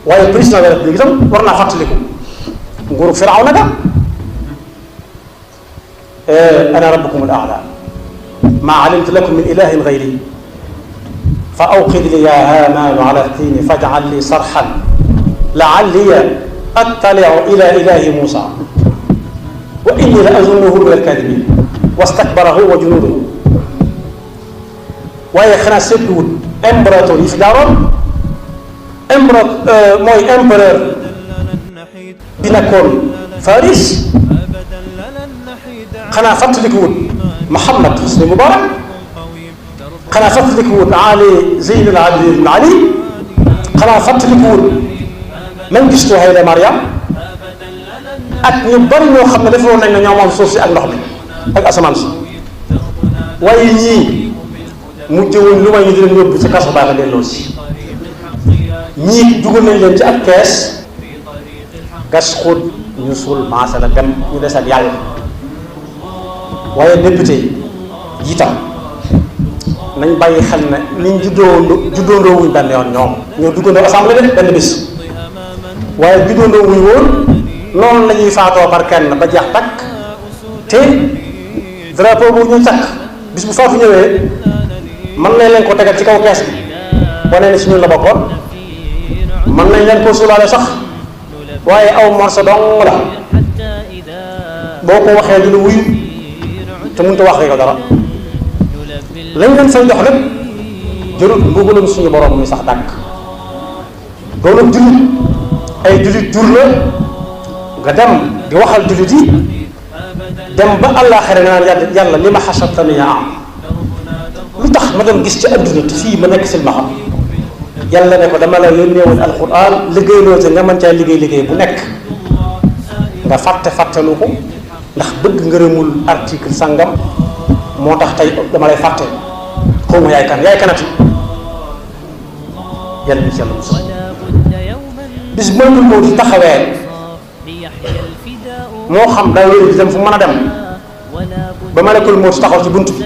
waaye président de la République itam war naa fàttaliku nguuru Firawna ga ana rabbukum al a'la ma alimtu lakum min ilahin ghayri fa awqid li ya haamaanu ala tini faj'al li sarhan la'alliya attali'u ila ilahi Musa wa inni la azunnuhu min al-kadibin wastakbara huwa wa junuuduhu. waaye xanaa seetluwul impérateur yi fi jaaroon mooy empereur bi nekkoon Faris xanaa fàttalikuwul Muhammad Husni Mubarak xanaa fàttalikuwul Ali Zeyn al-Abidin Ali xanaa fàttalikuwul Mengistu Haile Mariam ak ñu bari ñoo xam ne defoon nañ ne ñoo moom suuf si ak ndox mi ak asamaan si waaye ñii mujjewuñ lu may ñu di leen yóbbu ci kaso baa nga delloo si ñii dugal nañ leen ci ab kees gas xóot ñu suul maasa la dem ñu des ak yàlla. waaye député yi itam nañ bàyyi xel ne niñ juddoondoo wuñ benn yoon ñoo duggandoo assemblée de benn bis waaye juddoondoo wuñ woon noonu la ñuy faatoo par kenn ba jeex takk te drapeau bu ñu takk bis bu faatu ñëwee mën nañ leen ko tegal ci kaw kees bi wane ne si ñun la bokkoon mën nañ leen ko suulaale sax waaye aw morso dong la boo ko waxee du lu wuyu te mënut a wax rek dara lañ leen fay jox lépp jërul mbugalum suñu borom mi sax dàkk doonub jullit ay jullit jur la nga dem di waxal jullit yi dem ba àllaaxira nga naan yàlla li ma xasabtani yaa am lu tax ma doon gis ci adduna te fii ma nekk silmaxa yàlla ne ko dama la yónnee woon alquran liggéeyloo te nga mën caa liggéey bu nekk nga fàttelu ko ndax bëgg ngërëmul article sangam moo tax tey dama lay fàtte xaw ma yaay kanati yàlla bi ci yàlla mos bis mënul moo di taxawee moo xam daa wér di dem fu mën a dem ba malakul moo di taxaw ci bunt bi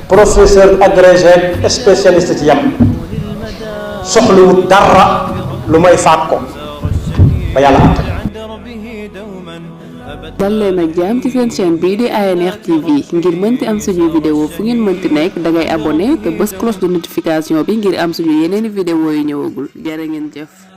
professeur agrégé spécialiste ci yam soxlawut dara lu may faat ko ba yàlla àtte. dal leen ak jàmm ci seen chaîne bii di ANR TV ngir mënti am suñuy vidéo fu ngeen mënti nekk dangay abonné te bës cloche de notification bi ngir am suñu yeneeni vidéo yu ñëwagul jërë ngeen jëf.